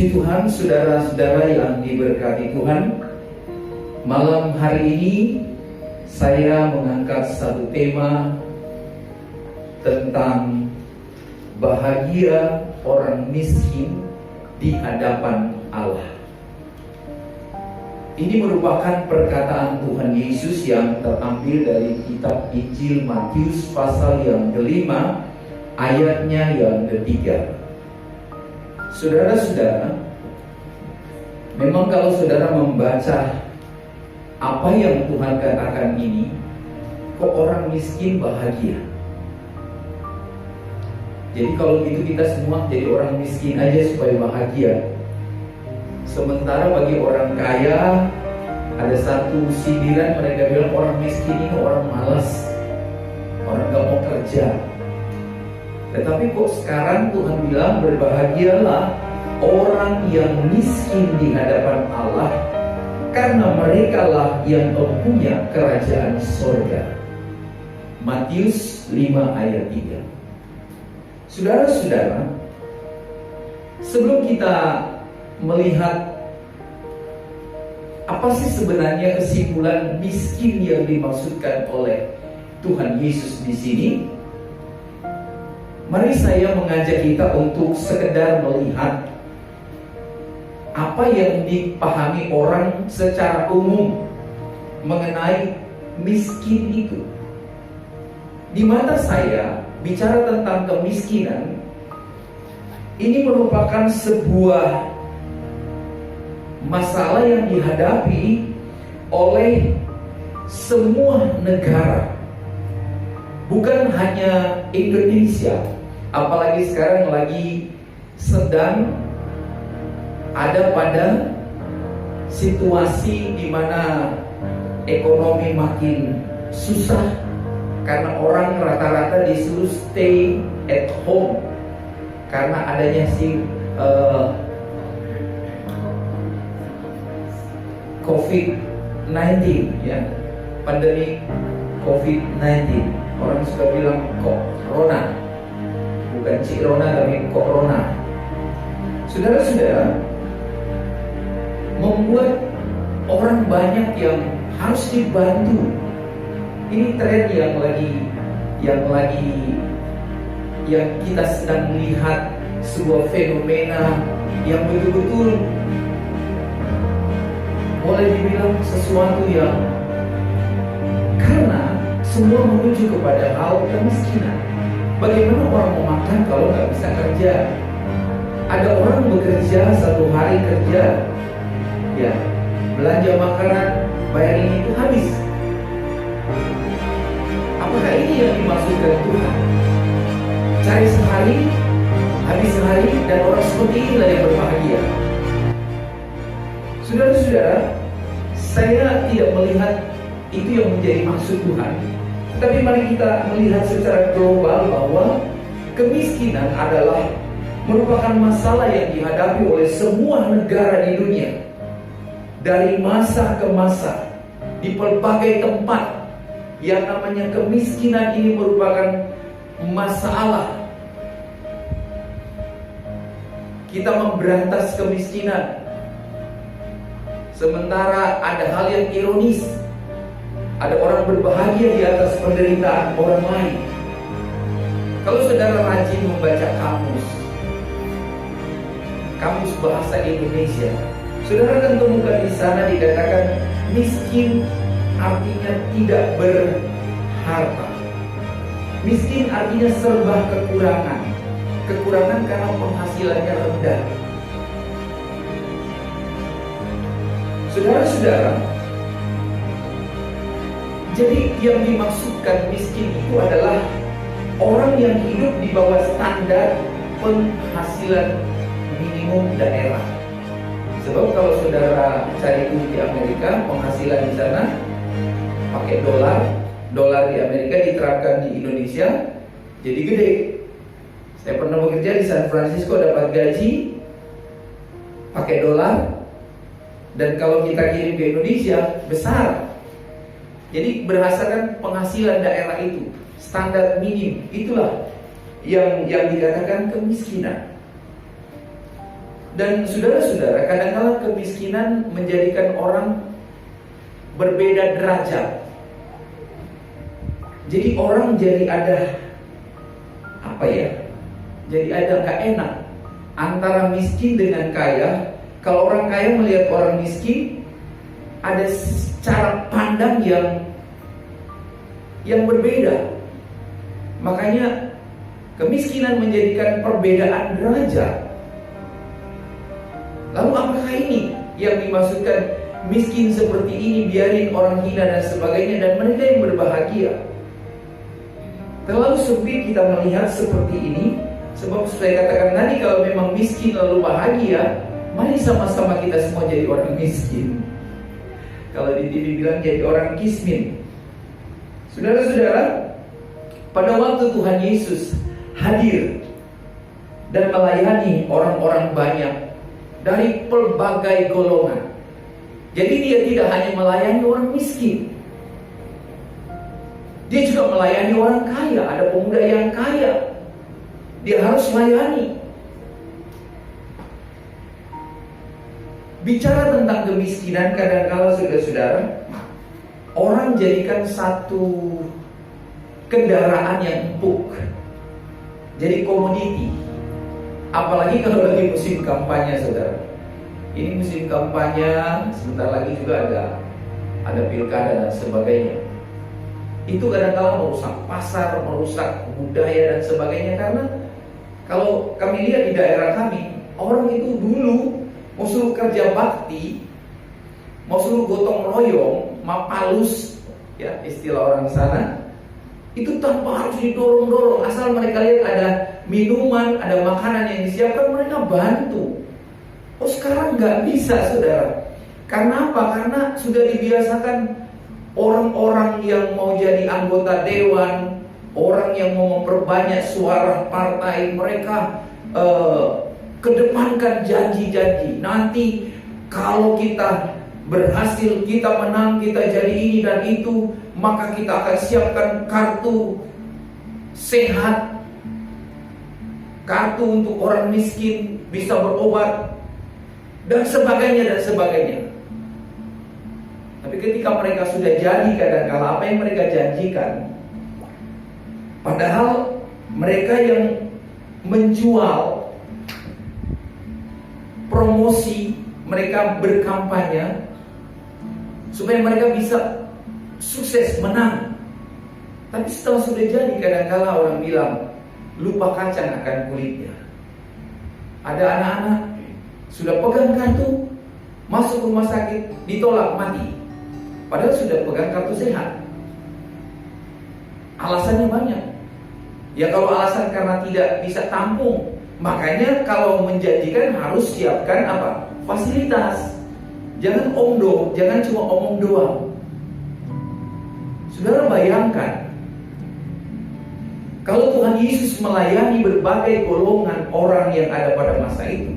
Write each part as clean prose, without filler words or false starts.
Puji Tuhan, saudara-saudara yang diberkati Tuhan. Malam hari ini saya mengangkat satu tema tentang bahagia orang miskin di hadapan Allah. Ini merupakan perkataan Tuhan Yesus yang terambil dari kitab Injil Matius pasal yang kelima, ayatnya yang ketiga. Saudara-saudara, memang kalau saudara membaca apa yang Tuhan katakan ini, kok orang miskin bahagia? Jadi kalau gitu kita semua jadi orang miskin aja supaya bahagia. Sementara bagi orang kaya ada satu sindiran, mereka bilang orang miskin ini orang malas, orang gak mau kerja. Tetapi kok sekarang Tuhan bilang berbahagialah orang yang miskin di hadapan Allah, karena merekalah yang mempunyai kerajaan sorga. Matius 5 ayat 3. Saudara-saudara, sebelum kita melihat apa sih sebenarnya kesimpulan miskin yang dimaksudkan oleh Tuhan Yesus di sini, mari saya mengajak kita untuk sekedar melihat apa yang dipahami orang secara umum mengenai miskin itu. Di mata saya, bicara tentang kemiskinan, ini merupakan sebuah masalah yang dihadapi oleh semua negara, bukan hanya Indonesia. Apalagi sekarang lagi sedang ada pada situasi di mana ekonomi makin susah, karena orang rata-rata disuruh stay at home karena adanya COVID-19, ya, pandemi COVID-19. Orang suka bilang corona, bukan Corona tapi corona. Saudara-saudara, membuat orang banyak yang harus dibantu. Ini tren yang kita sedang melihat, sebuah fenomena yang betul-betul boleh dibilang sesuatu yang, karena semua menuju kepada hal kemiskinan. Bagaimana orang mau makan kalau nggak bisa kerja? Ada orang bekerja satu hari kerja, ya, belanja makanan, bayar ini itu habis. Apakah ini yang dimaksudkan Tuhan? Cari sehari, habis sehari, dan orang seperti inilah yang berbahagia. Saudara-saudara, saya tidak melihat itu yang menjadi maksud Tuhan. Tapi mari kita melihat secara global bahwa kemiskinan adalah merupakan masalah yang dihadapi oleh semua negara di dunia. Dari masa ke masa, di berbagai tempat, yang namanya kemiskinan ini merupakan masalah. Kita memberantas kemiskinan, sementara ada hal yang ironis. Ada orang berbahagia di atas penderitaan orang lain. Kalau saudara rajin membaca kamus bahasa Indonesia, saudara akan temukan di sana dikatakan miskin artinya tidak berharta. Miskin artinya serba kekurangan. Kekurangan karena penghasilannya rendah. Saudara-saudara, jadi yang dimaksudkan miskin itu adalah orang yang hidup di bawah standar penghasilan minimum daerah. Sebab kalau saudara cari di Amerika, penghasilan di sana pakai dolar di Amerika diterapkan di Indonesia jadi gede. Saya pernah bekerja di San Francisco, dapat gaji pakai dolar, dan kalau kita kirim ke Indonesia besar. Jadi berdasarkan penghasilan daerah itu, standar minim, itulah yang dikatakan kemiskinan. Dan saudara-saudara, kadang-kadang kemiskinan menjadikan orang berbeda derajat. Jadi orang jadi ada jadi ada gak enak antara miskin dengan kaya. Kalau orang kaya melihat orang miskin, ada cara pandang yang berbeda. Makanya kemiskinan menjadikan perbedaan derajat. Lalu apakah ini yang dimaksudkan miskin seperti ini biarin orang hina dan sebagainya dan mereka yang berbahagia? Terlalu sempit kita melihat seperti ini. Sebab saya katakan tadi, kalau memang miskin lalu bahagia, mari sama-sama kita semua jadi orang miskin. Kalau di TV bilang jadi orang kismin. Saudara-saudara, pada waktu Tuhan Yesus hadir dan melayani orang-orang banyak dari pelbagai golongan. Jadi dia tidak hanya melayani orang miskin, dia juga melayani orang kaya. Ada pemuda yang kaya, dia harus layani. Bicara tentang kemiskinan, kadang-kala saudara-saudara, orang jadikan satu kendaraan yang empuk jadi komoditi. Apalagi kalau lagi musim kampanye, saudara. Ini musim kampanye, sebentar lagi juga ada pilkada dan sebagainya. Itu kadang-kala merusak pasar, merusak budaya dan sebagainya. Karena kalau kami lihat di daerah kami, orang itu dulu mau suruh kerja bakti, mau suruh gotong royong, mapalus, ya istilah orang sana, itu tanpa harus didorong-dorong. Asal mereka lihat ada minuman, ada makanan yang disiapkan, mereka bantu. Oh, sekarang nggak bisa, saudara. Karena apa? Karena sudah dibiasakan orang-orang yang mau jadi anggota dewan, orang yang mau memperbanyak suara partai, mereka kedepankan janji-janji. Nanti kalau kita berhasil, kita menang, kita jadi ini dan itu, maka kita akan siapkan kartu sehat, kartu untuk orang miskin bisa berobat, dan sebagainya dan sebagainya. Tapi ketika mereka sudah jadi, kadang-kala apa yang mereka janjikan, padahal mereka yang menjual, promosi, mereka berkampanye supaya mereka bisa sukses, menang. Tapi setelah sudah jadi, kadang-kala orang bilang lupa kacang akan kulitnya. Ada anak-anak sudah pegang kartu, masuk rumah sakit, ditolak, mati. Padahal sudah pegang kartu sehat. Alasannya banyak. Ya kalau alasan karena tidak bisa tampung, makanya kalau menjanjikan harus siapkan apa? Fasilitas. Jangan omdo, jangan cuma omong doang. Saudara bayangkan, kalau Tuhan Yesus melayani berbagai golongan orang yang ada pada masa itu.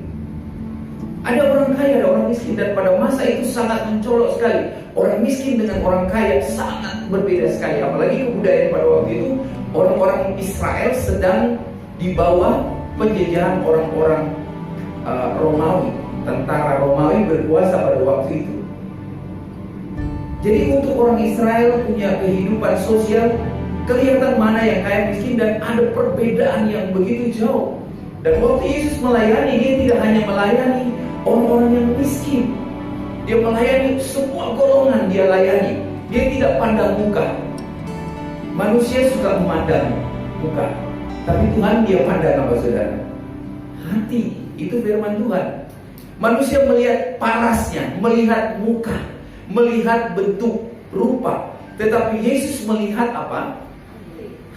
Ada orang kaya, ada orang miskin, dan pada masa itu sangat mencolok sekali. Orang miskin dengan orang kaya sangat berbeda sekali. Apalagi kebudayaan pada waktu itu, orang-orang Israel sedang di bawah penjajahan orang-orang Romawi. Tentara Romawi berkuasa pada waktu itu. Jadi untuk orang Israel punya kehidupan sosial, kelihatan mana yang kaya miskin, dan ada perbedaan yang begitu jauh. Dan waktu Yesus melayani, dia tidak hanya melayani orang-orang yang miskin, dia melayani semua golongan, dia layani. Dia tidak pandang muka. Manusia suka memandang muka, tapi Tuhan dia pandang apa, saudara? Hati. Itu firman Tuhan. Manusia melihat parasnya, melihat muka, melihat bentuk rupa, tetapi Yesus melihat apa?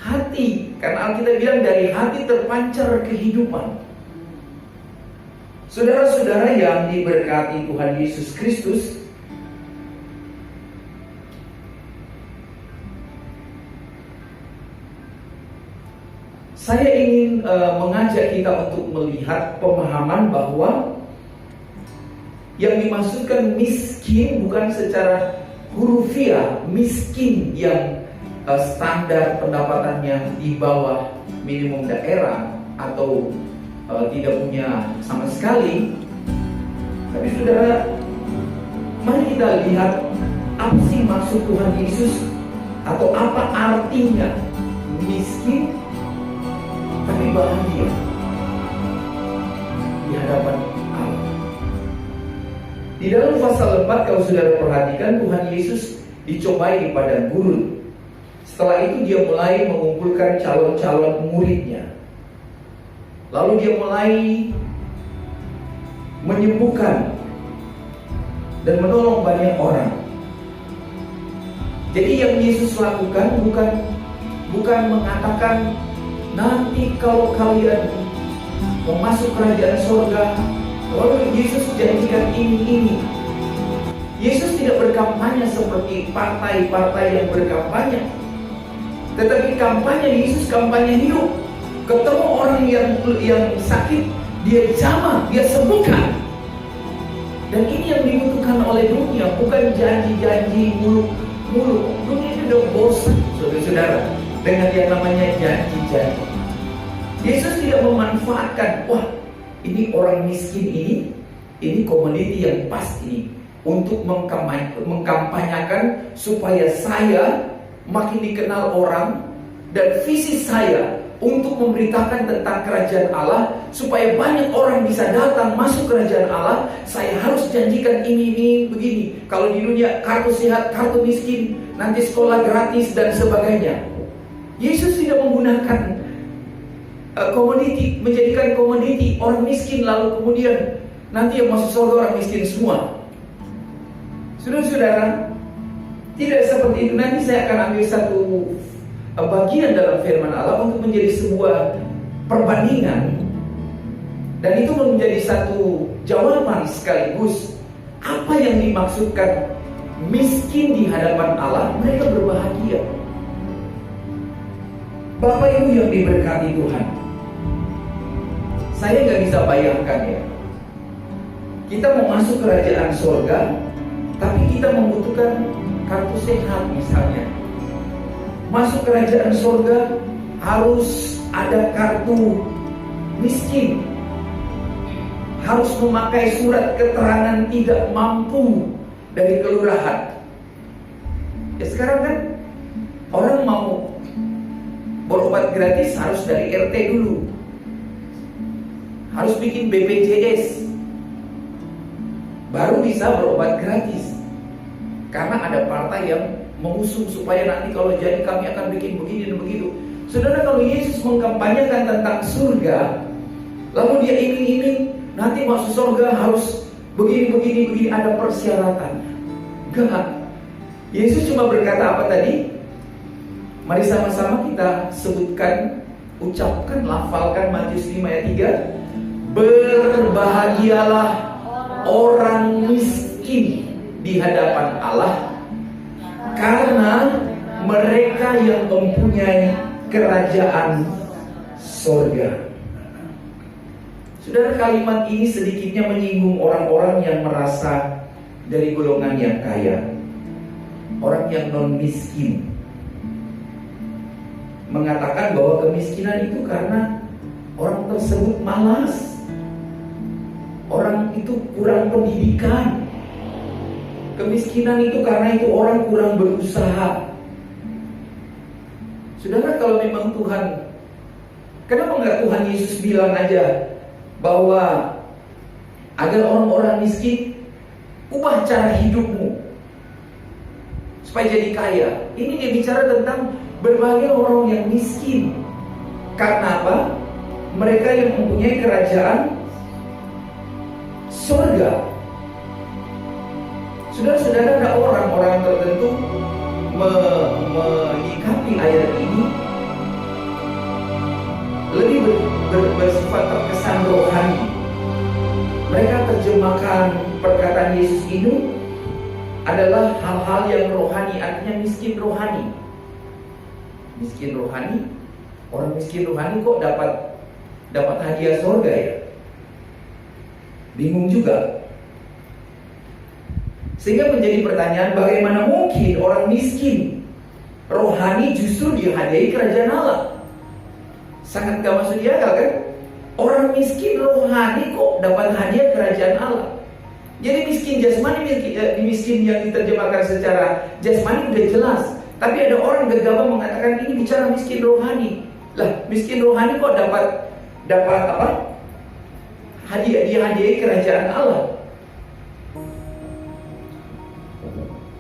Hati. Karena Alkitab bilang dari hati terpancar kehidupan. Saudara-saudara yang diberkati Tuhan Yesus Kristus, saya ingin mengajak kita untuk melihat pemahaman bahwa yang dimaksudkan miskin bukan secara hurufiah, miskin yang standar pendapatannya di bawah minimum daerah atau tidak punya sama sekali, Tapi saudara, mari kita lihat apa sih maksud Tuhan Yesus, atau apa artinya miskin tapi bahagia di hadapan Allah. Di dalam pasal 4, kalau saudara perhatikan, Tuhan Yesus dicobai di padang gurun. Setelah itu dia mulai mengumpulkan calon-calon muridnya. Lalu dia mulai menyembuhkan dan menolong banyak orang. Jadi yang Yesus lakukan bukan mengatakan nanti kalau kalian mau masuk kerajaan surga, lalu Yesus janjikan ini. Yesus tidak berkampanye seperti partai-partai yang berkampanye, tetapi kampanye Yesus kampanye hidup. Ketemu orang yang sakit, dia jamah, dia sembuhkan. Dan ini yang dibutuhkan oleh dunia, bukan janji-janji muluk-muluk. Dunia ini udah bosan, saudara-saudara, dengan yang namanya janji-janji. Yesus tidak memanfaatkan, wah ini orang miskin ini komoditi yang pas ini, untuk mengkampanyakan supaya saya makin dikenal orang, dan visi saya untuk memberitakan tentang kerajaan Allah, supaya banyak orang bisa datang masuk kerajaan Allah. Saya harus janjikan ini begini. Kalau di dunia kartu sehat, kartu miskin, nanti sekolah gratis dan sebagainya. Yesus tidak menggunakan komoditi, menjadikan komoditi orang miskin, lalu kemudian nanti yang masuk surga orang miskin semua. Saudara-saudara, tidak seperti itu. Nanti saya akan ambil satu bagian dalam firman Allah untuk menjadi sebuah perbandingan, dan itu menjadi satu jawaban sekaligus apa yang dimaksudkan miskin di hadapan Allah. Mereka berbahagia. Bapak Ibu yang diberkati Tuhan, saya nggak bisa bayangkan ya, kita mau masuk kerajaan surga, tapi kita membutuhkan kartu sehat misalnya. Masuk kerajaan surga harus ada kartu miskin, harus memakai surat keterangan tidak mampu dari kelurahan. Ya sekarang kan orang mau berobat gratis harus dari RT dulu, harus bikin BPJS baru bisa berobat gratis, karena ada partai yang mengusung supaya nanti kalau jadi kami akan bikin begini dan begitu. Saudara, kalau Yesus mengkampanyekan tentang surga, lalu dia iming-iming nanti masuk surga harus begini, ada persyaratan. Enggak. Yesus cuma berkata apa tadi? Mari sama-sama kita sebutkan, ucapkan, lafalkan Matius 5 ayat 3. Berbahagialah orang miskin di hadapan Allah, karena mereka yang mempunyai kerajaan surga. Saudara, kalimat ini sedikitnya menyinggung orang-orang yang merasa dari golongan yang kaya, orang yang non miskin, mengatakan bahwa kemiskinan itu karena orang tersebut malas, orang itu kurang pendidikan. Kemiskinan itu karena itu orang kurang berusaha. Saudara, kalau memang Tuhan, kenapa enggak Tuhan Yesus bilang aja bahwa agar orang-orang miskin, ubah cara hidupmu supaya jadi kaya. Ini dia bicara tentang berbagai orang yang miskin. Karena apa? Mereka yang mempunyai kerajaan surga. Saudara-saudara, ada orang-orang tertentu menyikapi ayat ini lebih bersifat terkesan rohani. Mereka terjemahkan perkataan Yesus ini adalah hal-hal yang rohani, artinya miskin rohani. Miskin rohani, orang miskin rohani kok dapat hadiah surga ya? Bingung juga. Sehingga menjadi pertanyaan, bagaimana mungkin orang miskin rohani justru dihadiahi kerajaan Allah? Sangat gak masuk di akal kan? Orang miskin rohani kok dapat hadiah kerajaan Allah? Jadi miskin jasmani, miskin yang diterjemahkan secara jasmani udah jelas. Tapi ada orang gegabah mengatakan ini bicara miskin rohani. Lah, miskin rohani kok dapat apa? Hadiah kerajaan Allah.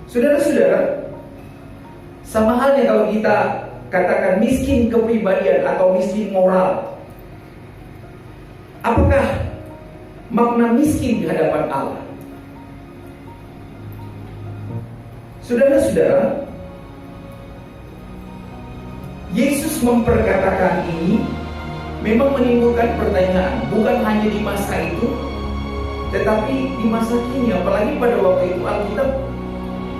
Saudara-saudara, sama halnya kalau kita katakan miskin kepribadian atau miskin moral. Apakah makna miskin di hadapan Allah? Saudara-saudara, Yesus memperkatakan ini memang menimbulkan pertanyaan, bukan hanya di masa itu, tetapi di masa kini. Apalagi pada waktu itu Alkitab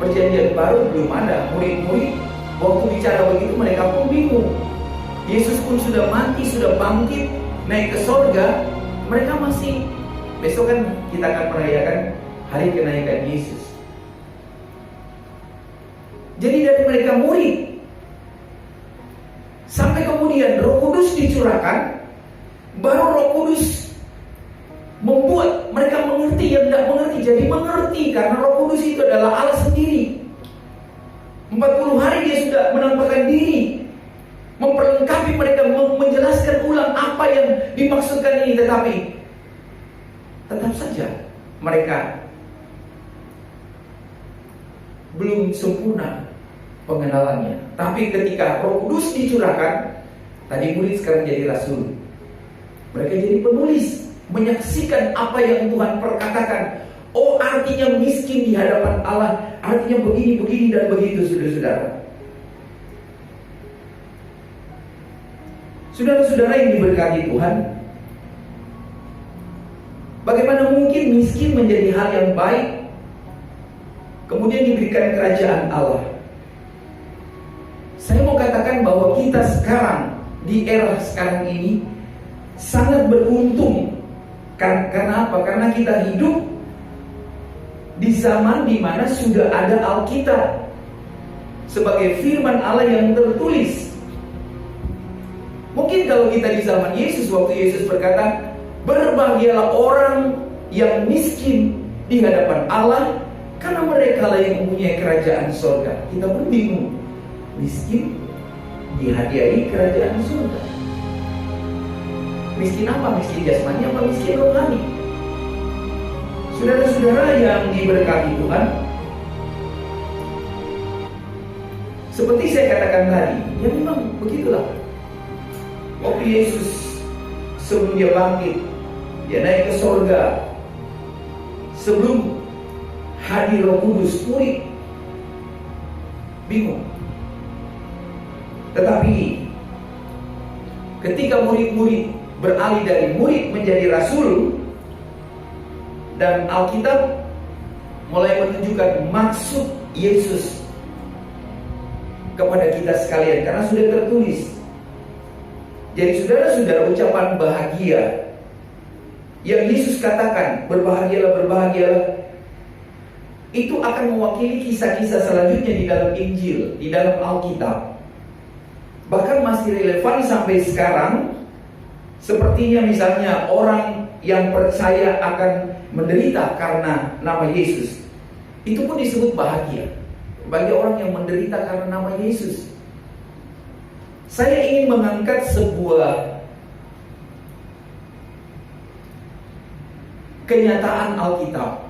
Perjanjian Baru belum ada. Murid-murid waktu bicara begitu mereka pun bingung. Yesus pun sudah mati, sudah bangkit, naik ke sorga. Mereka masih, besok kan kita akan merayakan hari kenaikan Yesus. Jadi dari mereka murid, sampai kemudian Roh Kudus dicurahkan, baru Roh Kudus membuat mereka mengerti yang tidak mengerti jadi mengerti, karena Roh Kudus itu adalah Allah sendiri. 40 hari dia sudah menampakkan diri, memperlengkapi mereka, menjelaskan ulang apa yang dimaksudkan ini. Tetapi tetap saja mereka belum sempurna pengenalannya. Tapi ketika Roh Kudus dicurahkan, tadi murid sekarang jadi rasul. Mereka jadi penulis, menyaksikan apa yang Tuhan perkatakan. Oh, artinya miskin di hadapan Allah, artinya begini dan begitu, saudara-saudara. Saudara-saudara yang diberkati Tuhan, bagaimana mungkin miskin menjadi hal yang baik, kemudian diberikan kerajaan Allah? Saya mau katakan bahwa kita sekarang, di era sekarang ini, sangat beruntung. Karena apa? Karena kita hidup di zaman di mana sudah ada Alkitab sebagai firman Allah yang tertulis. Mungkin kalau kita di zaman Yesus, waktu Yesus berkata, berbahagialah orang yang miskin di hadapan Allah, karena mereka lah yang mempunyai kerajaan surga. Kita pun bingung, miskin dihadiahi kerajaan surga. Miskin apa? Miskin jasmani apa miskin rohani? Saudara-saudara yang diberkati Tuhan, seperti saya katakan tadi, ya memang begitulah. Waktu Yesus sebelum dia bangkit, dia naik ke sorga, sebelum hadir Roh Kudus, murid bingung. Tetapi ketika murid-murid beralih dari murid menjadi rasul, dan Alkitab mulai menunjukkan maksud Yesus kepada kita sekalian, karena sudah tertulis. Jadi saudara-saudara, ucapan bahagia yang Yesus katakan, berbahagialah, itu akan mewakili kisah-kisah selanjutnya di dalam Injil, di dalam Alkitab. Bahkan masih relevan sampai sekarang. Sepertinya misalnya orang yang percaya akan menderita karena nama Yesus, itu pun disebut bahagia bagi orang yang menderita karena nama Yesus. Saya ingin mengangkat sebuah kenyataan Alkitab.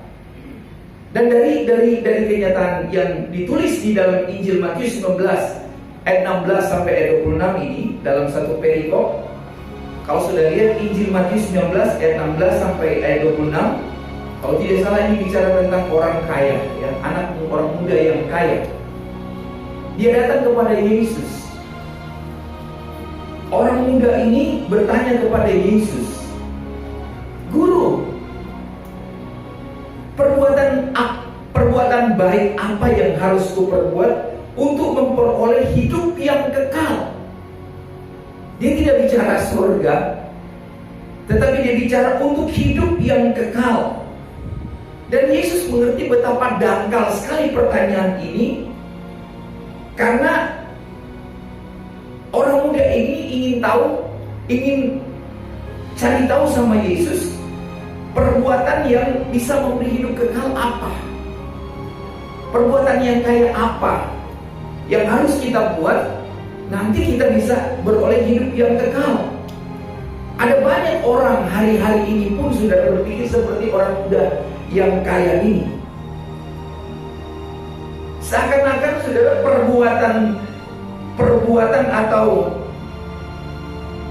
Dan dari kenyataan yang ditulis di dalam Injil Matius 19 ayat 16 sampai ayat 26 ini, dalam satu perikop. Kalau sudah lihat Injil Matius 19 ayat 16 sampai ayat 26, kalau tidak salah ini bicara tentang orang kaya, ya, anak orang muda yang kaya. Dia datang kepada Yesus. Orang muda ini bertanya kepada Yesus, Guru, perbuatan baik apa yang harus kuperbuat untuk memperoleh hidup yang kekal? Dia tidak bicara surga, tetapi dia bicara untuk hidup yang kekal. Dan Yesus mengerti betapa dangkal sekali pertanyaan ini, karena orang muda ini ingin cari tahu sama Yesus, Perbuatan yang bisa memberi hidup kekal apa? Perbuatan yang kayak apa yang harus kita buat nanti kita bisa beroleh hidup yang kekal? Ada banyak orang hari-hari ini pun sudah berpikir seperti orang muda yang kaya ini. Seakan-akan saudara perbuatan atau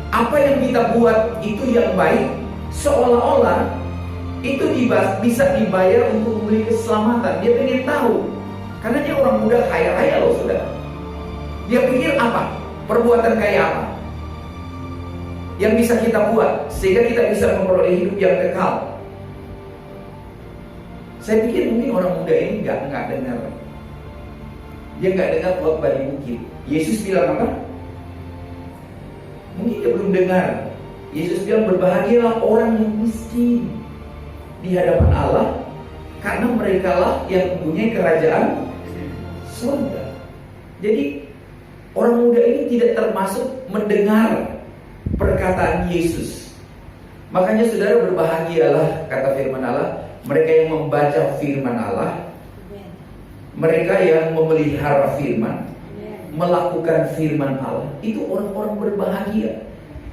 apa yang kita buat itu yang baik, seolah-olah itu bisa dibayar untuk memberi keselamatan. Dia pengen tahu, karena dia orang muda kaya raya loh saudara. Dia pikir apa? Perbuatan kayak apa yang bisa kita buat sehingga kita bisa memperoleh hidup yang kekal? Saya pikir mungkin orang muda ini nggak dengar. Dia nggak dengar khotbah di bukit. Yesus bilang apa? Mungkin dia belum dengar. Yesus bilang berbahagialah orang yang miskin di hadapan Allah, karena merekalah yang mempunyai kerajaan surga. Jadi orang muda ini tidak termasuk mendengar perkataan Yesus. Makanya saudara, berbahagialah, kata firman Allah, mereka yang membaca firman Allah, mereka yang memelihara firman, melakukan firman Allah. Itu orang-orang berbahagia.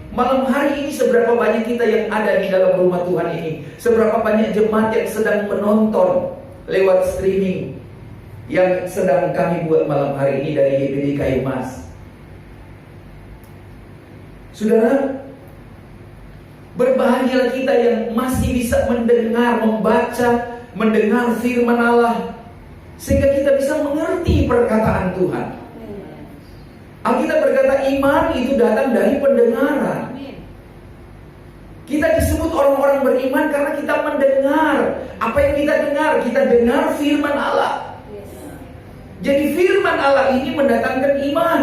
Malam hari ini seberapa banyak kita yang ada di dalam rumah Tuhan ini, seberapa banyak jemaat yang sedang menonton lewat streaming yang sedang kami buat malam hari ini dari YPD Kayu Mas. Saudara, berbahagialah kita yang masih bisa mendengar, membaca, mendengar firman Allah, sehingga kita bisa mengerti perkataan Tuhan. Alkitab berkata iman itu datang dari pendengaran. Kita disebut orang-orang beriman karena kita mendengar. Apa yang kita dengar? Kita dengar firman Allah. Jadi firman Allah ini mendatangkan iman.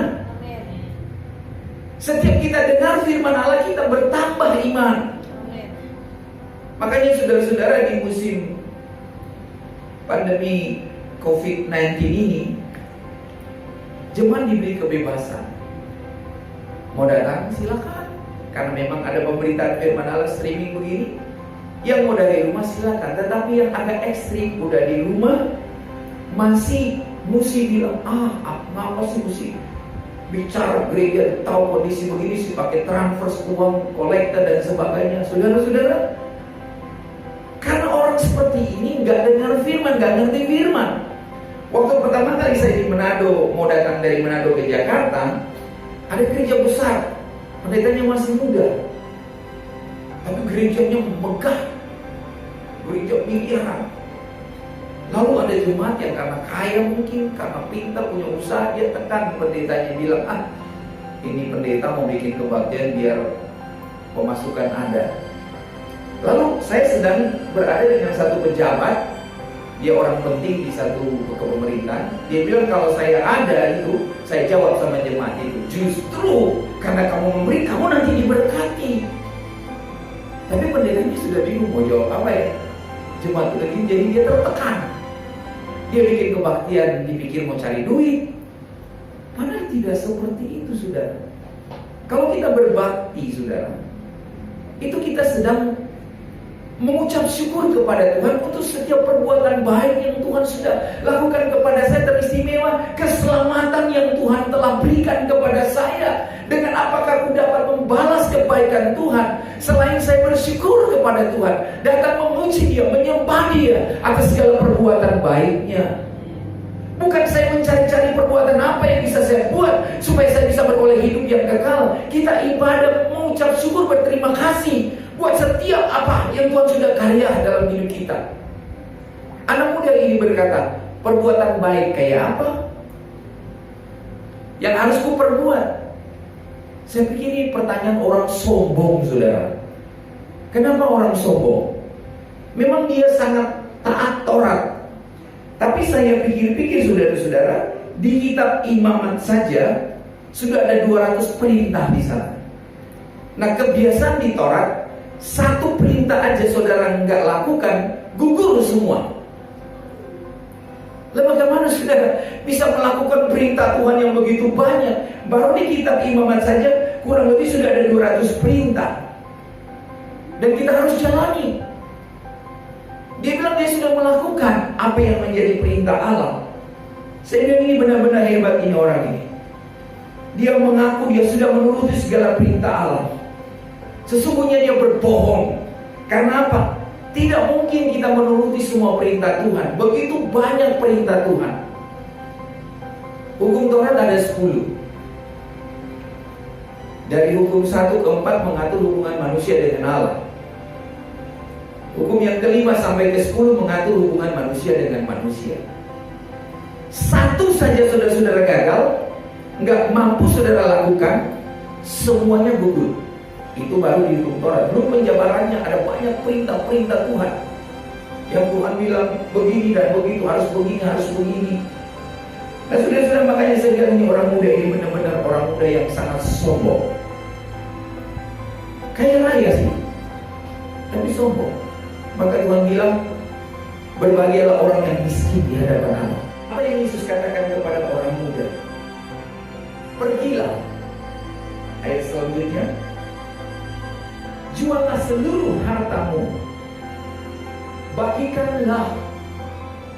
Setiap kita dengar firman Allah, kita bertambah iman. Makanya saudara-saudara, di musim pandemi COVID-19 ini, jemaat diberi kebebasan. Mau datang silakan, karena memang ada pemberitaan firman Allah streaming begini. Yang mau dari rumah silakan. Tetapi yang agak ekstrim, udah di rumah masih mesti bilang, apa sih mesti bicara gereja, tahu kondisi begini sih, pakai transfer uang kolektor dan sebagainya. Saudara-saudara, karena orang seperti ini nggak dengar firman, nggak ngerti firman. Waktu pertama kali saya di Manado, mau datang dari Manado ke Jakarta, ada gereja besar, pendetanya masih muda, tapi gerejanya megah, gereja miliaran. Lalu ada jemaat yang karena kaya mungkin, karena pintar, punya usaha, dia tekan pendetanya, bilang, ini pendeta mau bikin kebaktian biar pemasukan ada. Lalu saya sedang berada dengan satu pejabat, dia orang penting di satu pemerintahan. Dia bilang kalau saya ada itu, saya jawab sama jemaat itu, justru karena kamu memberi, kamu nanti diberkati. Tapi pendetanya sudah bingung mau jawab apa ya. Jemaat itu lagi, jadi dia tertekan. Dia bikin kebaktian, dipikir mau cari duit. Padahal tidak seperti itu, saudara. Kalau kita berbakti, saudara, itu kita sedang mengucap syukur kepada Tuhan untuk setiap perbuatan baik yang Tuhan sudah lakukan kepada saya. Teristimewa keselamatan yang Tuhan telah berikan kepada saya. Dengan apakah aku dapat membalas kebaikan Tuhan selain saya bersyukur kepada Tuhan, datang memuji Dia, menyembah Dia atas segala perbuatan baiknya. Bukan saya mencari-cari perbuatan apa yang bisa saya buat supaya saya bisa beroleh hidup yang kekal. Kita ibadah, mengucap syukur, berterima kasih buat setiap apa yang Tuhan sudah karya dalam hidup kita. Anak muda ini berkata, perbuatan baik kayak apa yang harus ku perbuat? Saya pikir ini pertanyaan orang sombong, saudara. Kenapa orang sombong? Memang dia sangat taat Taurat, tapi saya pikir-pikir, saudara-saudara, di kitab Imamat saja sudah ada 200 perintah di sana. Nah, kebiasaan di Taurat, satu perintah aja saudara nggak lakukan, gugur semua. Lalu bagaimana saudara bisa melakukan perintah Tuhan yang begitu banyak? Baru di kitab Imamat saja kurang lebih sudah ada 200 perintah, dan kita harus jalani. Dia bilang dia sudah melakukan apa yang menjadi perintah Allah. Saya bilang ini benar-benar hebat ini orang ini. Dia mengaku dia sudah menuruti segala perintah Allah. Sesungguhnya dia berbohong. Karena apa? Tidak mungkin kita menuruti semua perintah Tuhan. Begitu banyak perintah Tuhan. Hukum Taurat ada 10. Dari hukum 1 ke 4 mengatur hubungan manusia dengan Allah. Hukum yang kelima sampai ke 10 mengatur hubungan manusia dengan manusia. Satu saja saudara-saudara gagal, nggak mampu saudara lakukan, semuanya gugur. Itu baru di hukum Taurat. Belum penjabarannya, ada banyak perintah-perintah Tuhan yang Tuhan bilang begini dan begitu, harus begini, harus begini. Nah saudara-saudara, makanya saya bilang ini orang muda ini benar-benar orang muda yang sangat sombong. Kaya raya sih, tapi sombong. Maka Tuhan bilang, berbahagialah orang yang miskin di hadapan Allah. Apa yang Yesus katakan kepada orang muda? Pergilah. Ayat selanjutnya, juallah seluruh hartamu, bagikanlah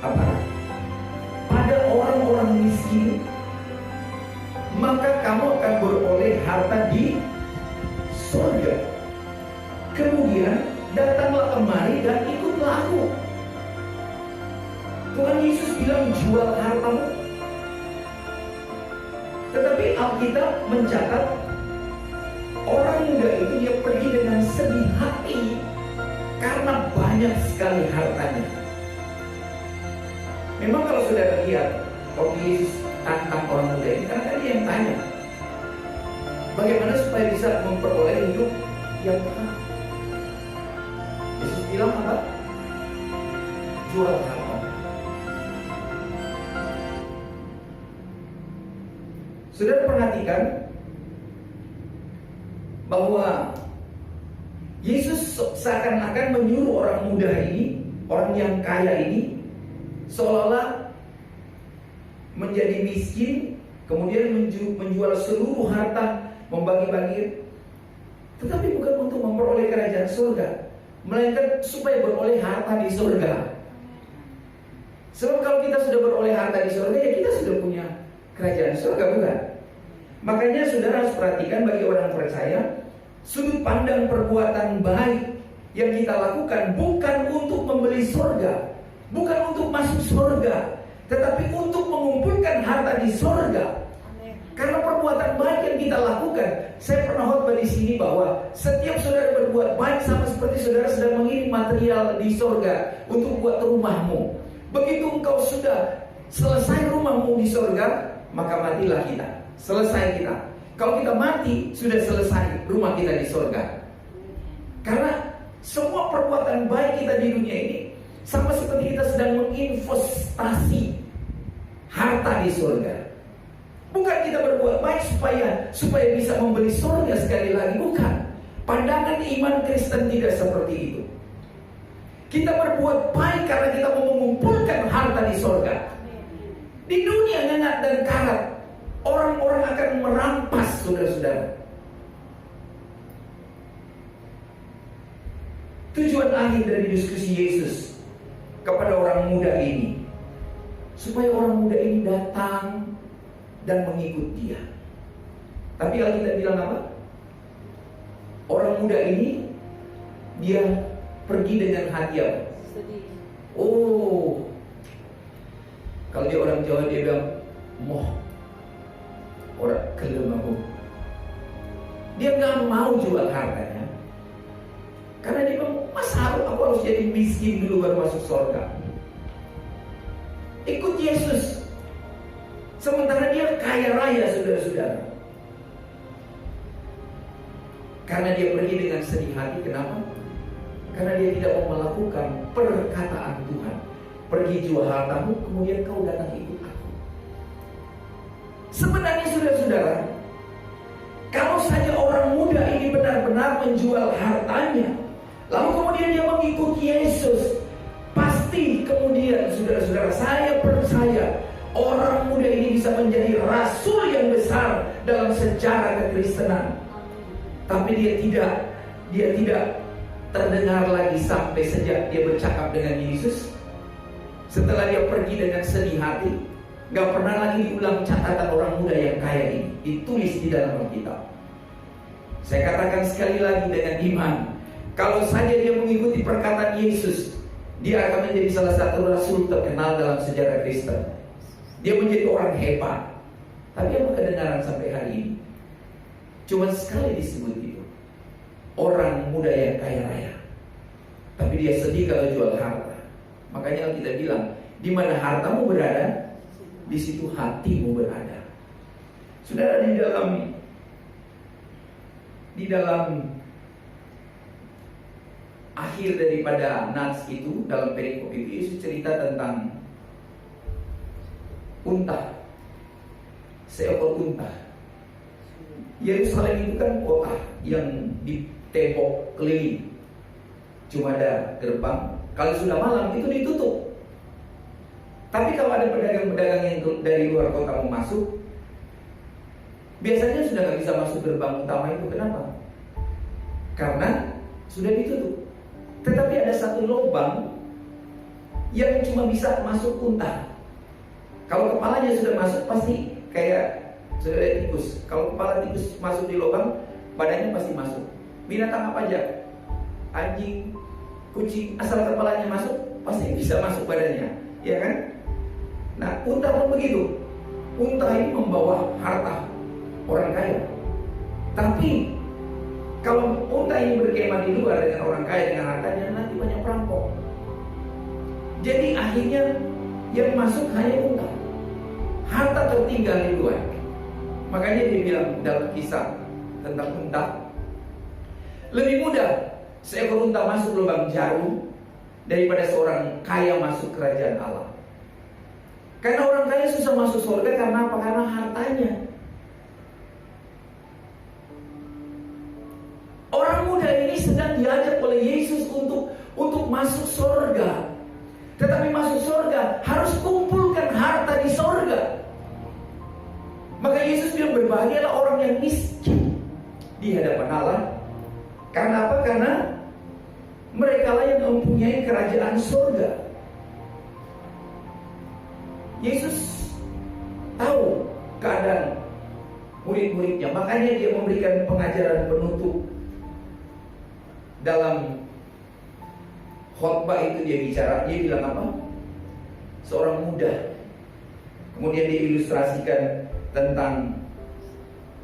apa? Pada orang-orang miskin, maka kamu akan beroleh harta di surga. Kemudian datanglah kemari dan ikutlah aku. Tuhan Yesus bilang jual hartamu. Tetapi Alkitab mencatat orang muda itu dia pergi dengan sedih hati karena banyak sekali hartanya. Memang kalau saudara lihat waktu Yesus tantang orang muda ini, karena dia yang tanya bagaimana supaya bisa memperoleh hidup yang benar. Yesus bilang apa? Jual harta. Saudara perhatikan bahwa Yesus seakan-akan menyuruh orang muda ini, orang yang kaya ini, seolah-olah menjadi miskin, kemudian menjual seluruh harta, membagi-bagi. Tetapi bukan untuk memperoleh kerajaan surga, melainkan supaya beroleh harta di surga. Sebab kalau kita sudah beroleh harta di surga, ya kita sudah punya kerajaan surga, bukan? Makanya saudara harus perhatikan bagi orang percaya, sudut pandang perbuatan baik yang kita lakukan bukan untuk membeli surga, bukan untuk masuk surga, tetapi untuk mengumpulkan harta di surga. Karena perbuatan baik yang kita lakukan, saya pernah khotbah di sini bahwa setiap saudara berbuat baik sama seperti saudara sedang mengirim material di surga untuk buat rumahmu. Begitu engkau sudah selesai rumahmu di surga, maka matilah kita. Selesai kita. Kalau kita mati, sudah selesai rumah kita di surga. Karena semua perbuatan baik kita di dunia ini sama seperti kita sedang menginvestasi harta di surga. Bukan kita berbuat baik supaya bisa membeli surga sekali lagi, bukan. Pandangan iman Kristen tidak seperti itu. Kita berbuat baik karena kita mau mengumpulkan harta di surga. Di dunia nyengat dan karat, orang-orang akan merampas saudara-saudara. Tujuan akhir dari diskusi Yesus kepada orang muda ini, supaya orang muda ini datang dan mengikut dia. Tapi Alkitab bilang apa? Orang muda ini dia pergi dengan hati apa? Oh, kalau dia orang Jawa dia bilang moh, orang kelemahu. Dia nggak mau jual hartanya, karena dia bilang masa aku harus jadi miskin dulu baru masuk surga. Ikut Yesus. Sementara dia kaya raya saudara-saudara. Karena dia pergi dengan sedih hati. Kenapa? Karena dia tidak mau melakukan perkataan Tuhan. Pergi jual hartamu, kemudian kau datang ikut aku. Sebenarnya saudara-saudara, kalau saja orang muda ini benar-benar menjual hartanya, lalu kemudian dia mengikuti Yesus, pasti kemudian saudara-saudara, saya percaya orang muda ini bisa menjadi rasul yang besar dalam sejarah kekristenan. Tapi dia tidak terdengar lagi sampai sejak dia bercakap dengan Yesus. Setelah dia pergi dengan sedih hati, gak pernah lagi diulang catatan orang muda yang kaya ini, ditulis di dalam Alkitab. Saya katakan sekali lagi dengan iman, kalau saja dia mengikuti perkataan Yesus, dia akan menjadi salah satu rasul terkenal dalam sejarah Kristen. Dia menjadi orang hebat. Tapi apa kedengaran sampai hari ini? Cuma sekali disebut itu, orang muda yang kaya raya. Tapi dia sedih kalau jual harta. Makanya kita bilang, di mana hartamu berada, di situ hatimu berada. Saudara, di dalam akhir daripada nats itu, dalam perikop itu, Yesus cerita tentang unta, seekor unta. Yerusalem itu kan kota yang ditembok keliling, cuma ada gerbang. Kalau sudah malam itu ditutup. Tapi kalau ada pedagang-pedagang yang dari luar kota mau masuk, biasanya sudah nggak bisa masuk gerbang utama itu. Kenapa? Karena sudah ditutup. Tetapi ada satu lubang yang cuma bisa masuk unta. Kalau kepalanya sudah masuk, pasti kayak sudah ada tikus. Kalau kepala tikus masuk di lubang, badannya pasti masuk. Binatang apa aja, anjing, kucing, asal kepalanya masuk, pasti bisa masuk badannya, ya kan? Nah, unta pun begitu. Unta ini membawa harta orang kaya. Tapi kalau unta ini berkemah di luar dengan orang kaya dengan hartanya, nanti banyak perampok. Jadi akhirnya yang masuk hanya unta. Harta tertinggal di luar. Makanya dia bilang dalam kisah tentang unta, lebih mudah seekor unta masuk lubang jarum daripada seorang kaya masuk kerajaan Allah. Karena orang kaya susah masuk surga karena apa? Karena hartanya. Orang muda ini sedang diajak oleh Yesus untuk masuk surga. Tetapi masuk surga harus kumpulkan harta di surga. Maka Yesus bilang, berbahagialah orang yang miskin di hadapan Allah. Karena apa? Karena mereka lah yang mempunyai kerajaan surga. Yesus tahu keadaan murid-muridnya, makanya dia memberikan pengajaran penutup. Dalam khotbah itu dia bilang apa? Seorang muda. Kemudian dia ilustrasikan tentang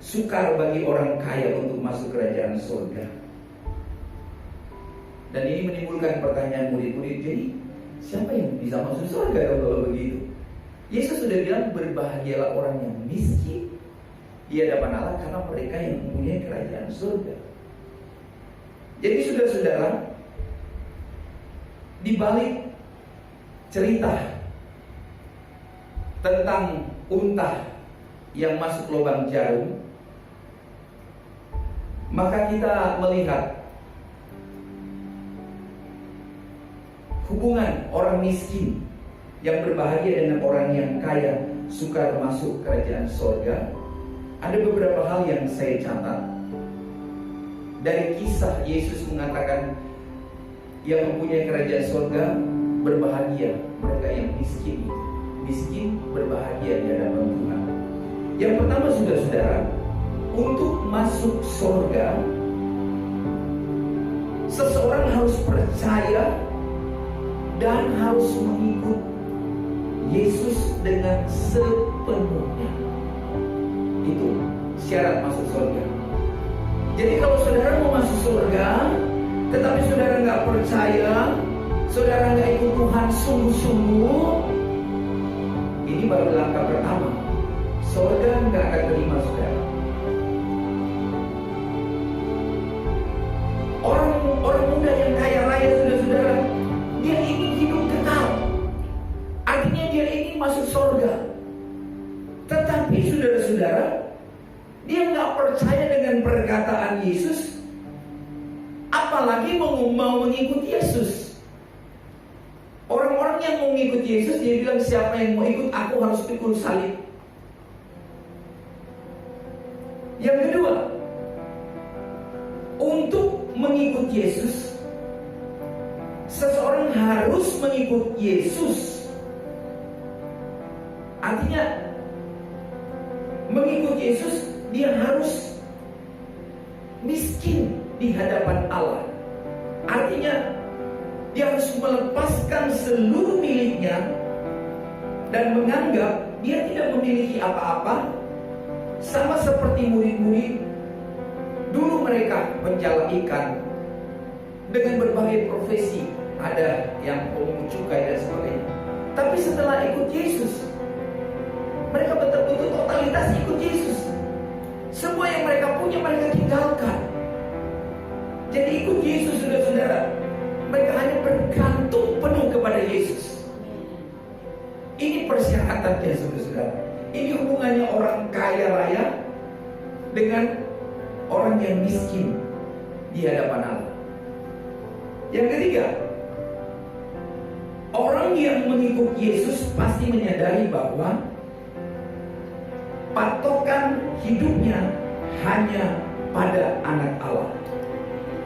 sukar bagi orang kaya untuk masuk kerajaan surga. Dan ini menimbulkan pertanyaan murid-murid, jadi siapa yang bisa masuk surga kalau begitu? Yesus sudah bilang, berbahagialah orang yang miskin di hadapan Allah, karena mereka yang mempunyai kerajaan surga. Jadi saudara-saudara, di balik cerita tentang unta yang masuk lubang jarum, maka kita melihat hubungan orang miskin yang berbahagia dengan orang yang kaya sukar masuk kerajaan surga. Ada beberapa hal yang saya catat dari kisah Yesus mengatakan yang mempunyai kerajaan surga berbahagia mereka yang miskin. Miskin berbahagia di hadapan Tuhan. Yang pertama, saudara-saudara, untuk masuk surga seseorang harus percaya dan harus mengikut Yesus dengan sepenuhnya. Itu syarat masuk surga. Jadi kalau saudara mau masuk surga, tetapi saudara nggak percaya, saudara nggak ikut Tuhan sungguh-sungguh, ini baru langkah pertama. Surga nggak akan terima saudara. Orang muda yang kaya raya, saudara-saudara, dia ingin hidup kekal. Artinya dia ingin masuk surga. Tetapi saudara-saudara, dia nggak percaya dengan perkataan Yesus, apalagi mau mengikuti Yesus. Orang-orang yang mau mengikuti Yesus, dia bilang, siapa yang mau ikut aku harus pikul salib. Yang kedua, untuk mengikuti Yesus Yesus. Artinya mengikut Yesus, dia harus miskin di hadapan Allah. Artinya dia harus melepaskan seluruh miliknya dan menganggap dia tidak memiliki apa-apa. Sama seperti murid-murid dulu, mereka pencala ikan dengan berbagai profesi, ada yang pemungut cukai dan sebagainya. Tapi setelah ikut Yesus, mereka betul-betul totalitas ikut Yesus. Semua yang mereka punya mereka tinggalkan. Jadi ikut Yesus, saudara-saudara, mereka hanya bergantung penuh kepada Yesus. Ini persyaratannya, saudara-saudara. Ini hubungannya orang kaya raya dengan orang yang miskin di hadapan Allah. Yang ketiga, orang yang mengikut Yesus pasti menyadari bahwa patokan hidupnya hanya pada anak Allah.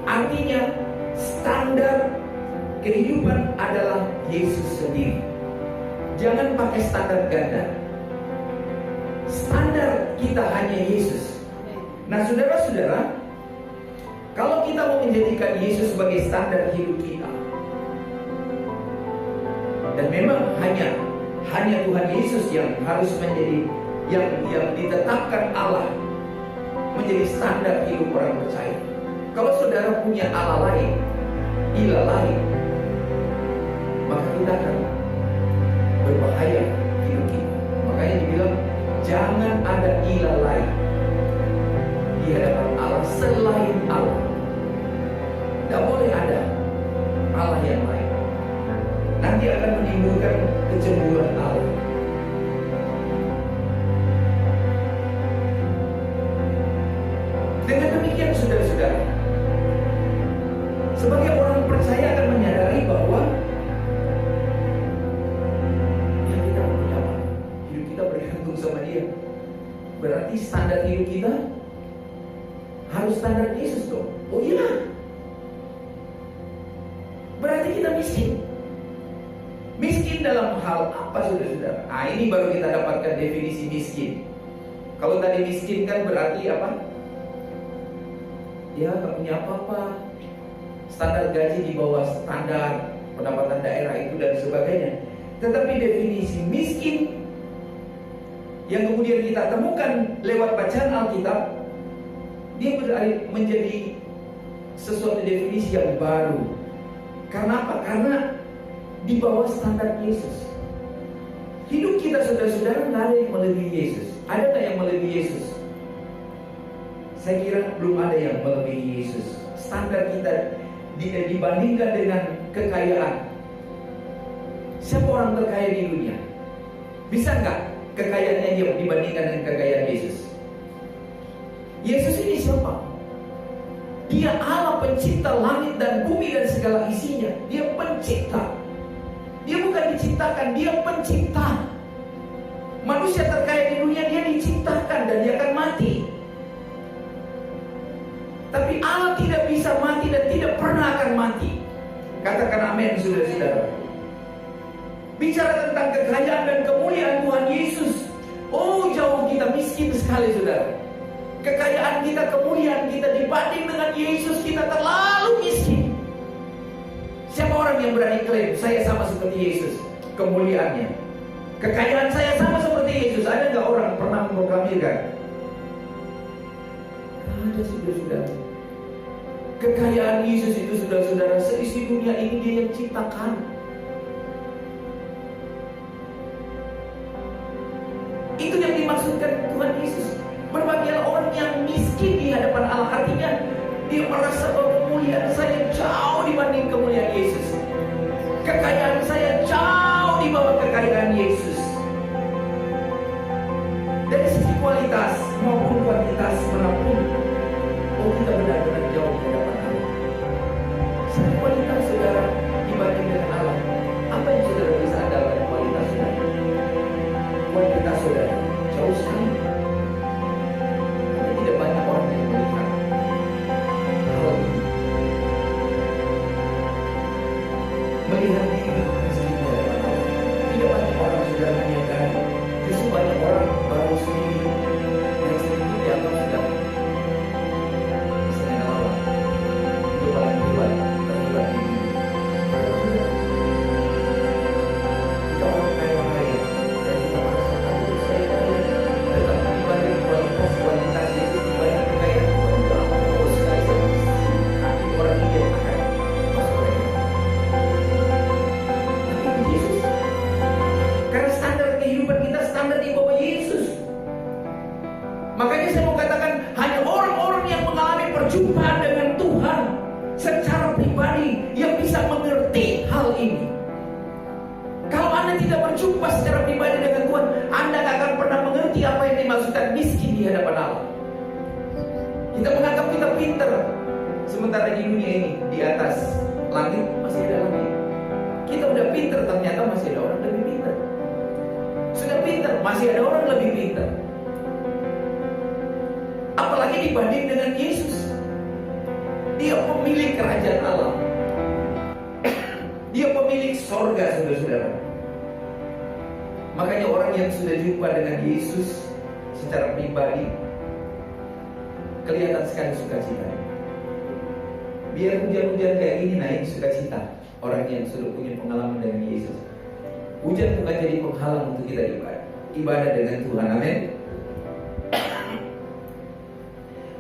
Artinya standar kehidupan adalah Yesus sendiri. Jangan pakai standar ganda. Standar kita hanya Yesus. Nah, saudara-saudara, kalau kita mau menjadikan Yesus sebagai standar hidup kita, dan memang hanya Tuhan Yesus yang harus menjadi yang ditetapkan Allah menjadi standar hidup orang percaya. Kalau saudara punya Allah lain, ilah lain, maka kita akan berbahaya hidup kita. Makanya dibilang jangan ada ilah lain di hadapan Allah selain Allah. Tidak boleh ada Allah yang lain. Nanti akan menimbulkan kecemburuan Allah. Dengan demikian, saudara-saudara, sebagai orang percaya akan menyadari bahwa yang kita punya apa? Hidup kita bergantung sama Dia. Berarti standar hidup kita harus standar Yesus dong. Oh iya. Berarti kita miskin. Miskin dalam hal apa, saudara-saudara? Ah, ini baru kita dapatkan definisi miskin. Kalau tadi miskin kan berarti apa? Dia nggak punya apa-apa, standar gaji di bawah standar pendapatan daerah itu dan sebagainya. Tetapi definisi miskin yang kemudian kita temukan lewat bacaan Alkitab, dia menjadi sesuatu definisi yang baru. Karena apa? Karena di bawah standar Yesus. Hidup kita, saudara-saudara, nggak ada yang melebihi Yesus. Ada nggak yang melebihi Yesus? Saya kira belum ada yang melebihi Yesus. Standar kita dibandingkan dengan kekayaan. Siapa orang terkaya di dunia? Bisa nggak kekayaannya dia dibandingkan dengan kekayaan Yesus? Yesus ini siapa? Dia Allah pencipta langit dan bumi dan segala isinya. Dia pencipta. Dia bukan diciptakan, dia pencipta. Manusia terkaya di dunia, dia diciptakan dan dia akan mati. Tapi Allah tidak bisa mati dan tidak pernah akan mati. Katakan amin, saudara-saudara. Bicara tentang kekayaan dan kemuliaan Tuhan Yesus, oh jauh kita miskin sekali, saudara. Kekayaan kita, kemuliaan kita dibanding dengan Yesus, kita terlalu miskin. Siapa orang yang berani klaim saya sama seperti Yesus kemuliaannya? Kekayaan saya sama seperti Yesus. Ada nggak orang pernah memproklamirkan? Ada, saudara-saudara. Kekayaan Yesus itu, saudara-saudara, seisi dunia ini Dia yang ciptakan. Itu yang dimaksudkan Tuhan Yesus. Berbagai orang yang miskin di hadapan Allah, artinya dia merasa bahwa kemuliaan saya jauh dibanding kemuliaan Yesus. Kekayaan saya jauh di bawah kekayaan Yesus. Dari sisi kualitas maupun kuantitas manapun, oh kita benar-benar jauh di hadapan Allah. Sisi kualitas, saudara, dibanding dengan Allah, apa yang saudara bisa andalkan kualitas saudara? Kuantitas saudara jauh sekali. Tapi tidak banyak orang yang melihat hal ini. Melihat diri sudah menyiapkan. Justru banyak orang baru sedikit yang sedikit dianggap sudah misalnya lawan itu paling terlibat di dunia. Kita orang kaya dan kita merasakan saya kaya, tetapi dibanding kualitas Yesus dibanding kekayaan Tuhan jauh sekali. Hati orang ini yang akan masuk lagi. Tapi Yesus, karena standar kehidupan kita standar di bawah Yesus. Makanya saya mau katakan, hanya orang-orang yang mengalami perjumpaan dengan Tuhan secara pribadi yang bisa mengerti hal ini. Kalau Anda tidak berjumpa secara pribadi dengan Tuhan, Anda tidak akan pernah mengerti apa yang dimaksudkan miskin di hadapan Allah. Kita menganggap kita pintar, sementara di dunia ini, di atas langit masih ada langit. Kita udah pintar, ternyata masih ada orang lebih pintar. Sudah pintar, masih ada orang lebih pintar. Apalagi dibanding dengan Yesus. Dia pemilik kerajaan Allah. Dia pemilik sorga, saudara-saudara. Makanya orang yang sudah jumpa dengan Yesus secara pribadi, kelihatan sekali sukacita. Biar hujan-hujan kayak gini naik sukacita. Orang yang sudah punya pengalaman dengan Yesus. Hujan bukan jadi penghalang untuk kita ibadah dengan Tuhan. Amin.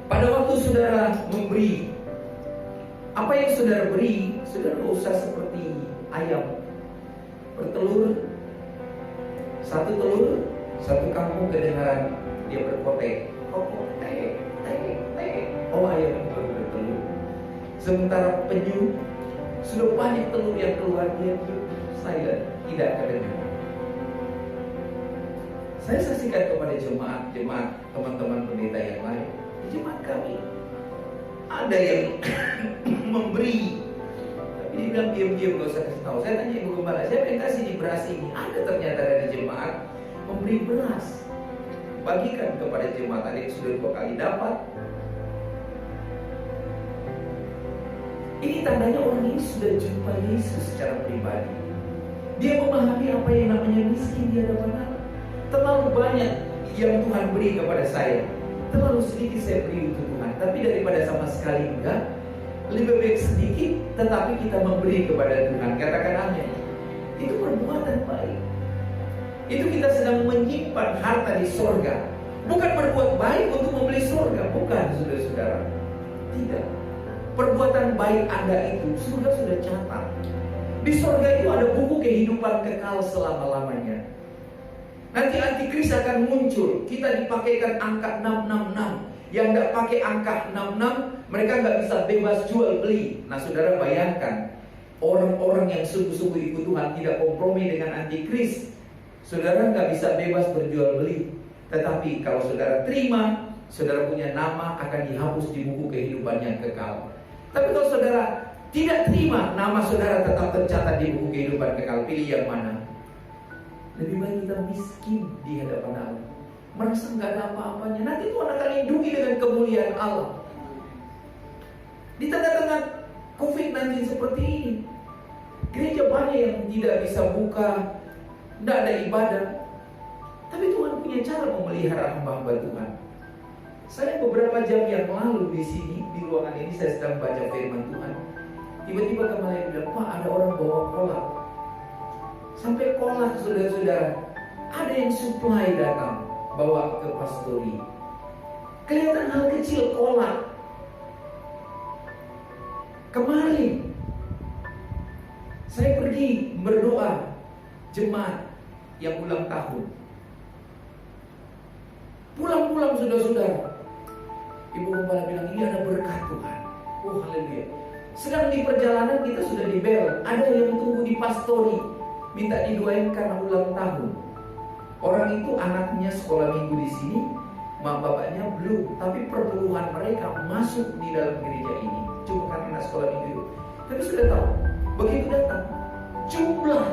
Pada waktu saudara memberi, apa yang saudara beri, saudara usah seperti ayam bertelur. Satu telur, satu kampung kedengaran dia berkotek. Oh, ayam itu baru bertelur. Sementara penyu sudah banyak telur yang keluar, dia silent, tidak kedengaran. Saya saksikan kepada jemaat teman-teman pendeta yang lain. Di jemaat kami ada yang memberi, tapi dia bilang diam-diam, gak usah kasih tahu. Saya tanya ibu gembala, siapa yang kasih di beras ini? Ada ternyata dari jemaat memberi beras, bagikan kepada jemaat. Ada yang sudah 2 kali dapat. Ini tandanya orang ini sudah jumpa Yesus secara pribadi. Dia memahami apa yang namanya miskin di hadapan Allah. Terlalu banyak yang Tuhan beri kepada saya, terlalu sedikit saya beri untuk Tuhan. Tapi daripada sama sekali enggak, lebih baik sedikit tetapi kita memberi kepada Tuhan. Katakan amin. Itu perbuatan baik. Itu kita sedang menyimpan harta di sorga. Bukan berbuat baik untuk membeli sorga, bukan, saudara-saudara. Tidak. Perbuatan baik Anda itu surga sudah catat. Di sorga itu ada buku kehidupan kekal selama-lamanya. Nanti antikris akan muncul. Kita dipakaikan angka 666. Yang nggak pakai angka 66, mereka nggak bisa bebas jual beli. Nah, saudara bayangkan, orang-orang yang sungguh-sungguh ikut Tuhan tidak kompromi dengan antikris. Saudara nggak bisa bebas berjual beli. Tetapi kalau saudara terima, saudara punya nama akan dihapus di buku kehidupan yang kekal. Tapi kalau saudara tidak terima, nama saudara tetap tercatat di buku kehidupan kekal. Pilih yang mana? Lebih baik kita miskin di hadapan Allah, merasa nggak ada apa-apanya. Nanti Tuhan akan lindungi dengan kemuliaan Allah. Di tengah-tengah COVID-19 seperti ini, gereja banyak yang tidak bisa buka, tidak ada ibadah. Tapi Tuhan punya cara memelihara hamba-hamba Tuhan. Saya beberapa jam yang lalu di sini, di ruangan ini, saya sedang baca firman Tuhan. Tiba-tiba kembali bilang, Pak, ada orang bawa kolak. Sampai kolak, saudara-saudara, ada yang supply datang, bawa ke pastori. Kelihatan hal kecil, kolak. Kemarin saya pergi berdoa jemaat yang ulang tahun. Pulang-pulang saudara-saudara, ibu gembala bilang, ini ada berkat Tuhan. Oh, haleluya. Sedang di perjalanan kita sudah di bel, ada yang tunggu di pastori, minta didoain karena ulang tahun. Orang itu anaknya sekolah minggu di sini, mak bapaknya belum, tapi perpuluhan mereka masuk di dalam gereja ini cuma karena sekolah minggu itu. Tapi sudah tahu, begitu datang, jumlah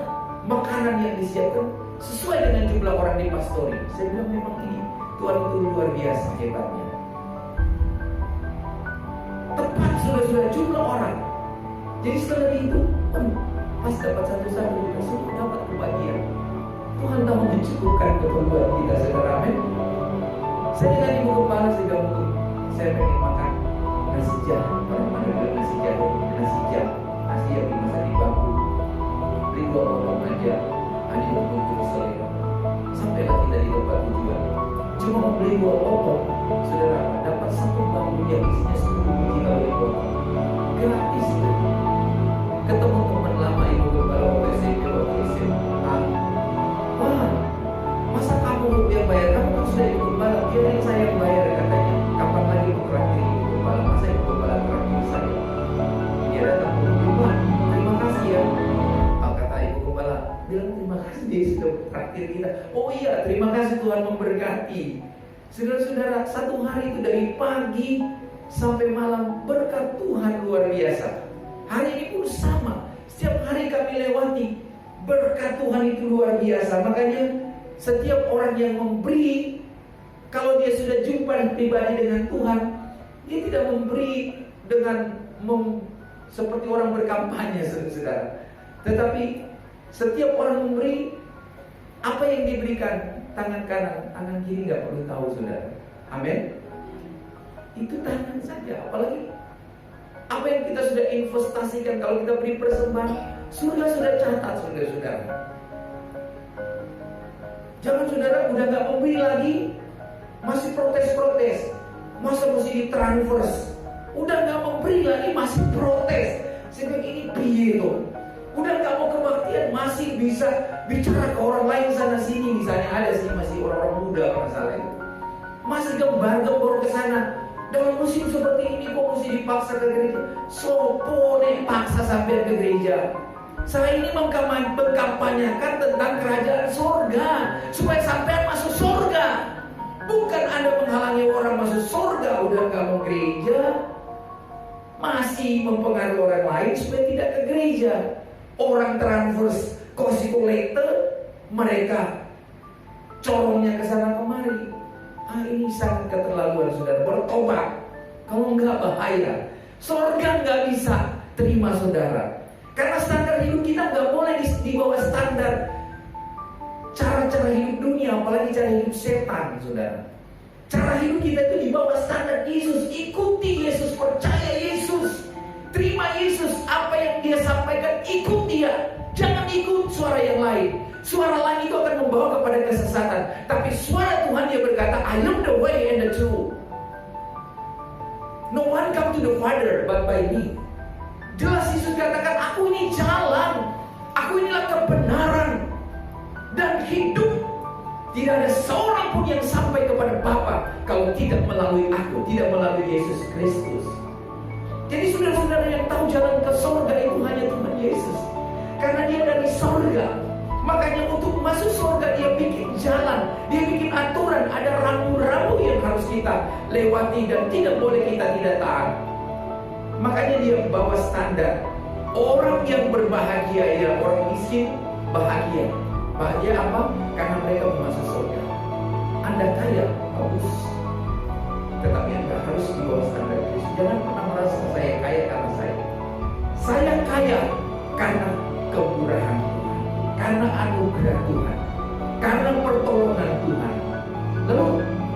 makanan yang disiapkan sesuai dengan jumlah orang di pastori. Saya bilang memang ini Tuhan itu luar biasa hebatnya. Tepat sudah jumlah orang. Jadi setelah itu, pas dapat satu-satu kita semua dapat kebahagiaan. Tuhan tahu Allah mencukupkan keperluan kita, saudara. Amin. Saya dengan ibu kepala sudah mungkin saya pengen makan nasi jam. Orang mana bilang nasi jam? Nasi yang dimasak di bambu. Beli 2 potong aja. Hanya untuk selera. Sampailah kita di tempat tujuan. Cuma membeli 2 potong, saudara, dapat 1 bambu yang isinya 10 biji kalau dipotong. Gratis. Ketemu teman lama ibu kepala waktu SMP, waktu SMA. Wah, masa kamu yang bayar? Kamu kan sudah ibu kepala, biarin saya yang bayar, katanya. Kapan lagi mau traktir ibu kepala? Masa ibu kepala traktir saya? Dia datang ke rumah, terima kasih ya. Kata ibu kepala, bilang terima kasih dia sudah traktir kita. Oh iya, terima kasih, Tuhan memberkati. Saudara-saudara, 1 hari itu dari pagi sampai malam berkat Tuhan luar biasa. Hari ini pun sama. Setiap hari kami lewati, berkat Tuhan itu luar biasa. Makanya setiap orang yang memberi, kalau dia sudah jumpa pribadi dengan Tuhan, dia tidak memberi dengan seperti orang berkampanye, saudara. Tetapi setiap orang memberi, apa yang diberikan, tangan kanan, tangan kiri nggak perlu tahu, saudara. Amin. Itu tangan saja. Apalagi apa yang kita sudah investasikan, kalau kita beri persembahan, surga sudah catat, saudara-saudara. Jangan saudara udah nggak memberi lagi, masih protes-protes, masa mesti ditransfer. Udah nggak memberi lagi, masih protes. Sehingga ini piye tuh? Udah nggak mau kebaktian, masih bisa bicara ke orang lain sana sini. Misalnya ada sih masih orang-orang muda masalahnya, masih gembar-gembor ke sana. Dalam musim seperti ini kok mesti dipaksa ke gereja? Sopo dipaksa sampai ke gereja? Saya ini mengkampanyakan tentang kerajaan surga, supaya sampai masuk surga. Bukan Anda menghalangi orang masuk surga. Udah nggak mau gereja, masih mempengaruhi orang lain supaya tidak ke gereja. Orang transfer kursi kolektor, mereka corongnya ke sana kemari. Ini sangat keterlaluan, saudara. Bertobat, kalau enggak bahaya. Surga nggak bisa terima, saudara. Karena standar hidup kita nggak boleh di bawah standar cara-cara hidup dunia, apalagi cara hidup setan, saudara. Cara hidup kita itu di bawah standar Yesus. Ikuti Yesus, percaya Yesus, terima Yesus. Apa yang dia sampaikan, ikut dia. Jangan ikut suara yang lain. Suara lain itu akan membawa kepada kesesatan. Tapi suara Tuhan, dia berkata, I am the way and the truth. No one come to the Father but by me. Jelas Yesus katakan, aku ini jalan, aku inilah kebenaran dan hidup. Tidak ada seorang pun yang sampai kepada Bapa kalau tidak melalui aku, tidak melalui Yesus Kristus. Jadi saudara-saudara yang tahu jalan ke surga itu hanya Tuhan Yesus. Karena dia dari surga. Makanya untuk masuk surga dia bikin jalan, dia bikin aturan, ada rambu-rambu yang harus kita lewati dan tidak boleh kita tidak taat. Makanya dia bawa standar. Orang yang berbahagia ya orang miskin bahagia. Bahagia apa? Karena mereka mau masuk surga. Anda kaya, bagus. Tetapi Anda harus di bawah standar Kristus. Jangan pernah merasa saya kaya karena saya. Saya kaya karena kemurahan Tuhan, karena anugerah Tuhan, karena pertolongan Tuhan. Lalu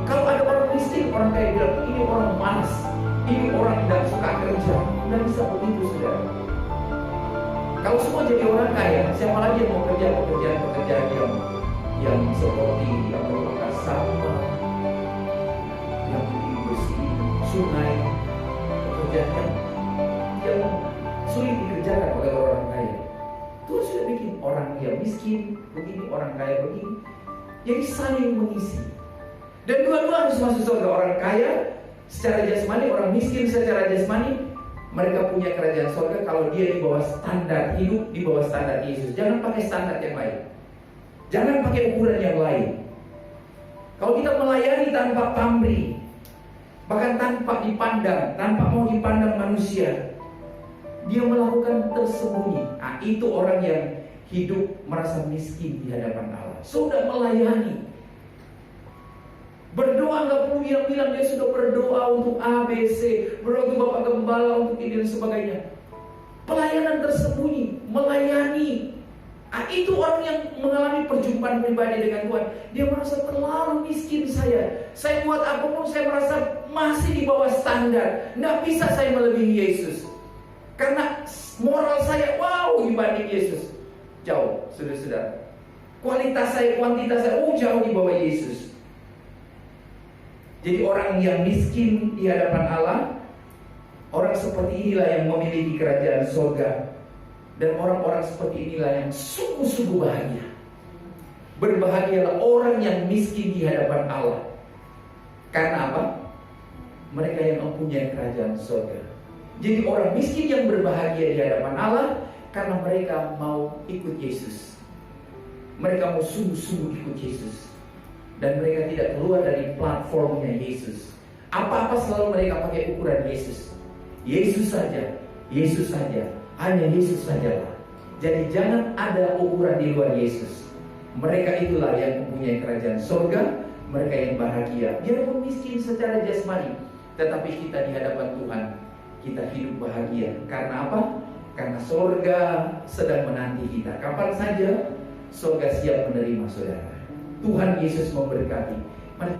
kalau ada orang miskin, orang kaya bilang ini orang malas, ini orang tidak suka kerja. Tidak bisa begitu, saudara. Kalau semua jadi orang kaya, siapa lagi yang mau kerja pekerjaan yang seperti yang merupakan sampah, yang bersih sungai, pekerjaan yang sulit dikerjakan oleh orang kaya. Tuhan sudah bikin orang yang miskin begini, orang kaya begini. Jadi saling mengisi. Dan dua-dua harus masuk surga. Orang kaya secara jasmani, orang miskin secara jasmani. Mereka punya kerajaan surga kalau dia di bawah standar hidup, di bawah standar Yesus. Jangan pakai standar yang lain. Jangan pakai ukuran yang lain. Kalau kita melayani tanpa pamrih, bahkan tanpa dipandang, tanpa mau dipandang manusia, dia melakukan tersembunyi. Nah, itu orang yang hidup merasa miskin di hadapan Allah. Sudah melayani, berdoa nggak perlu bilang dia sudah berdoa untuk A, B, C, berdoa untuk Bapak Gembala, untuk ini dan sebagainya. Pelayanan tersembunyi, melayani. Nah, itu orang yang mengalami perjuangan perjumpaan pribadi dengan Tuhan, dia merasa terlalu miskin saya. Saya buat apapun saya merasa masih di bawah standar. Nggak bisa saya melebihi Yesus. Karena moral saya, wow, dibanding Yesus jauh, saudara-saudara. Kualitas saya, kuantitas saya, jauh di bawah Yesus. Jadi orang yang miskin di hadapan Allah, orang seperti inilah yang memiliki kerajaan surga. Dan orang-orang seperti inilah yang sungguh-sungguh bahagia. Berbahagialah orang yang miskin di hadapan Allah. Karena apa? Mereka yang mempunyai kerajaan surga. Jadi orang miskin yang berbahagia di hadapan Allah karena mereka mau ikut Yesus. Mereka mau sungguh-sungguh ikut Yesus. Dan mereka tidak keluar dari platformnya Yesus. Apa-apa selalu mereka pakai ukuran Yesus. Yesus saja, Yesus saja, hanya Yesus sajalah. Jadi jangan ada ukuran di luar Yesus. Mereka itulah yang mempunyai kerajaan surga. Mereka yang bahagia, biarpun miskin secara jasmani, tetapi kita di hadapan Tuhan, kita hidup bahagia. Karena apa? Karena surga sedang menanti kita. Kapan saja surga siap menerima saudara. Tuhan Yesus memberkati. Mari